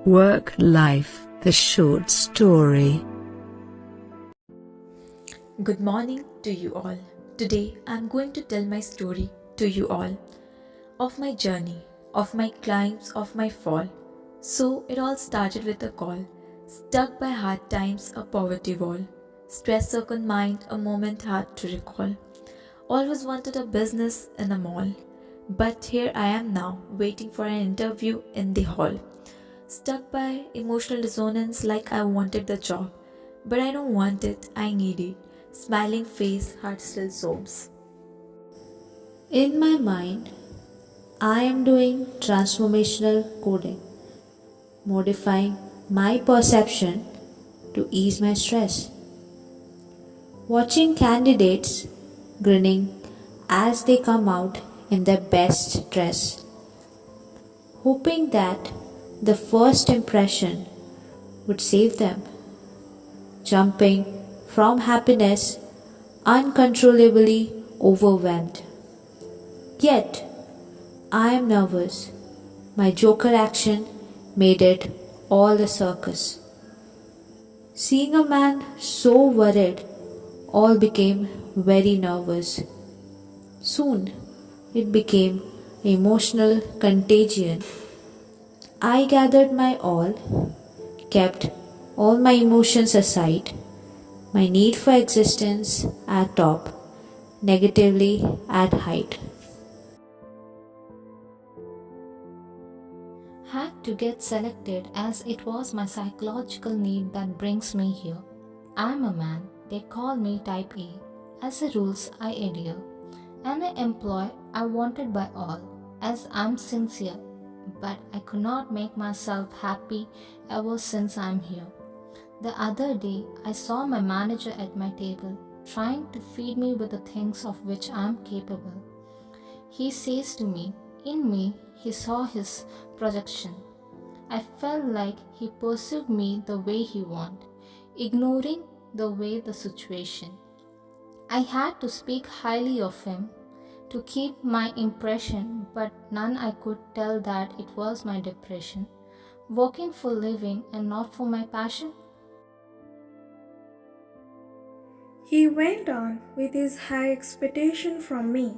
Work Life, the short story. Good morning to you all. Today I'm going to tell my story to you all of my journey, of my climbs, of my fall. So it all started with a call. Stuck by hard times, a poverty wall. Stress circled mind, a moment hard to recall. Always wanted a business in a mall. But here I am now, waiting for an interview in the hall. Stuck by emotional dissonance like I wanted the job. But I don't want it, I need it. Smiling face, heart still sobs. In my mind, I am doing transformational coding, modifying my perception to ease my stress. Watching candidates grinning as they come out in their best dress, hoping that the first impression would save them, jumping from happiness uncontrollably overwhelmed. Yet, I am nervous. My Joker action made it all a circus. Seeing a man so worried, all became very nervous. Soon, it became emotional contagion. I gathered my all, kept all my emotions aside, my need for existence at top, negatively at height. Had to get selected as it was my psychological need that brings me here. I'm a man, they call me type A, as the rules I adhere, and I employ I wanted by all, as I'm sincere, but I could not make myself happy ever since I'm here. The other day, I saw my manager at my table, trying to feed me with the things of which I'm capable. He says to me, in me, he saw his projection. I felt like he pursued me the way he wanted, ignoring the way the situation. I had to speak highly of him to keep my impression, but none I could tell that it was my depression, working for living and not for my passion. He went on with his high expectation from me,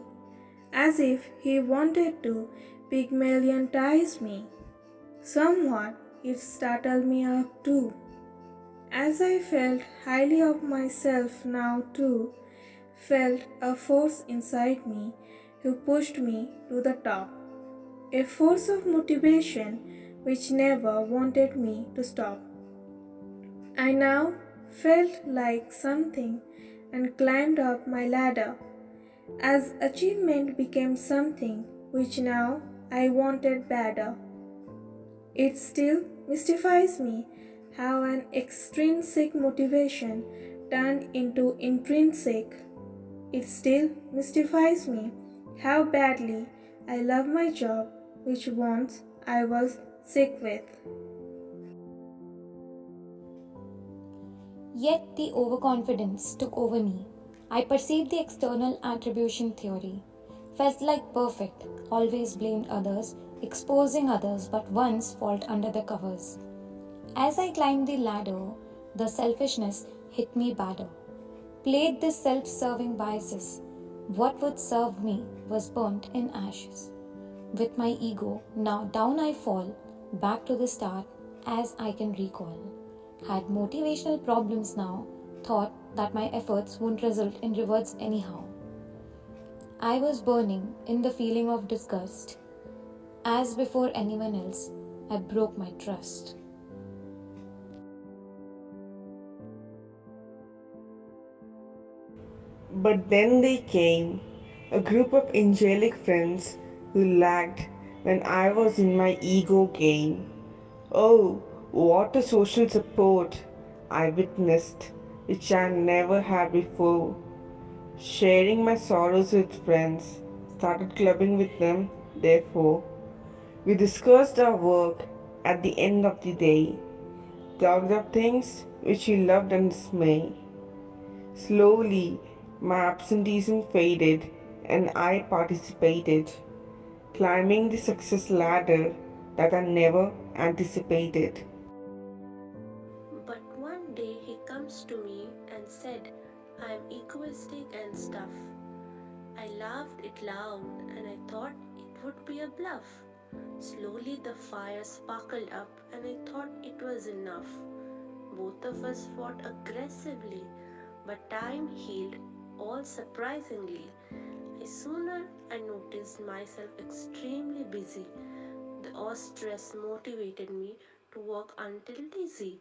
as if he wanted to Pygmaliontize me. Somewhat it startled me up too, as I felt highly of myself now too, felt a force inside me who pushed me to the top, a force of motivation which never wanted me to stop. I now felt like something and climbed up my ladder, as achievement became something which now I wanted better. It still mystifies me how an extrinsic motivation turned into intrinsic. It still mystifies me how badly I love my job, which once I was sick with. Yet the overconfidence took over me. I perceived the external attribution theory. Felt like perfect, always blamed others, exposing others but one's fault under the covers. As I climbed the ladder, the selfishness hit me badder. Played the self-serving biases. What would serve me was burnt in ashes. With my ego, now down I fall, back to the start as I can recall. Had motivational problems now, thought that my efforts wouldn't result in rewards anyhow. I was burning in the feeling of disgust. As before anyone else, I broke my trust. But then they came, a group of angelic friends who lagged when I was in my ego game. Oh, what a social support I witnessed, which I never had before. Sharing my sorrows with friends, started clubbing with them, therefore. We discussed our work at the end of the day, talked of things which we loved and dismay. Slowly, my absenteeism faded and I participated, climbing the success ladder that I never anticipated. But one day he comes to me and said, I am egoistic and stuff. I laughed it loud and I thought it would be a bluff. Slowly the fire sparkled up and I thought it was enough. Both of us fought aggressively, but time healed all surprisingly. I noticed myself extremely busy. The stress motivated me to work until dizzy.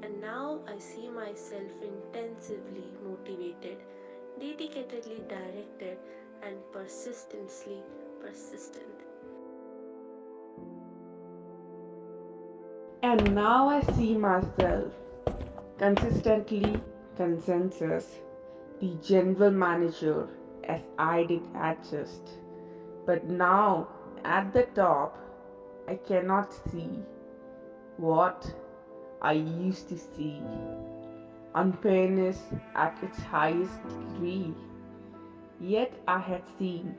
And now I see myself intensively motivated, dedicatedly directed, and persistently persistent. And now I see myself consistently consensus, the general manager, as I did adjust. But now at the top, I cannot see what I used to see. Unfairness at its highest degree. Yet I had seen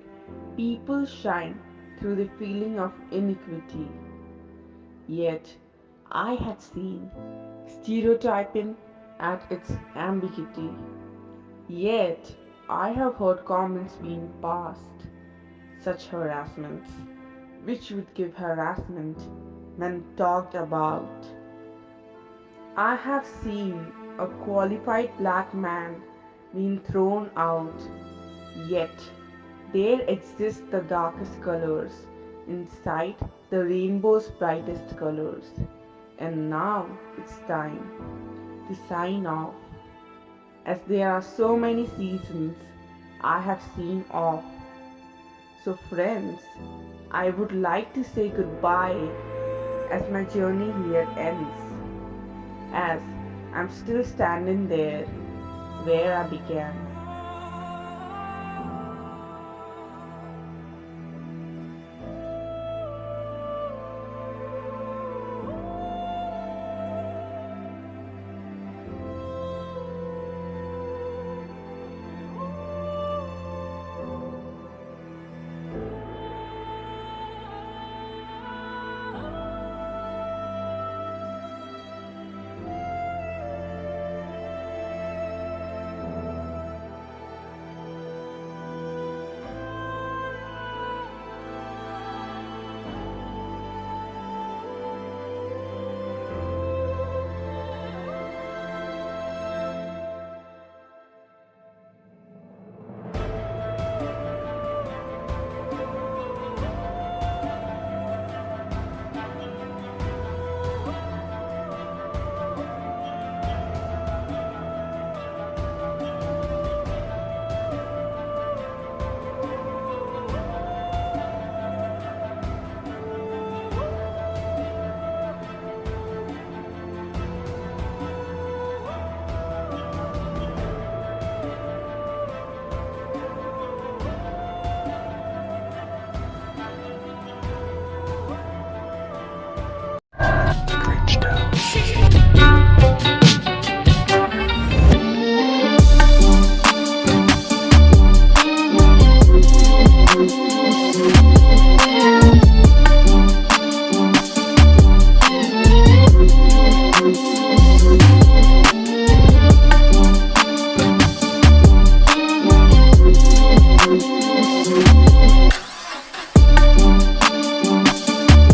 people shine through the feeling of inequity. Yet I had seen stereotyping at its ambiguity. Yet I have heard comments being passed, such harassments, which would give harassment when talked about. I have seen a qualified black man being thrown out, yet there exist the darkest colors inside the rainbow's brightest colors. And now it's time to sign off, as there are so many seasons I have seen off. So, friends, I would like to say goodbye as my journey here ends, as I'm still standing there where I began.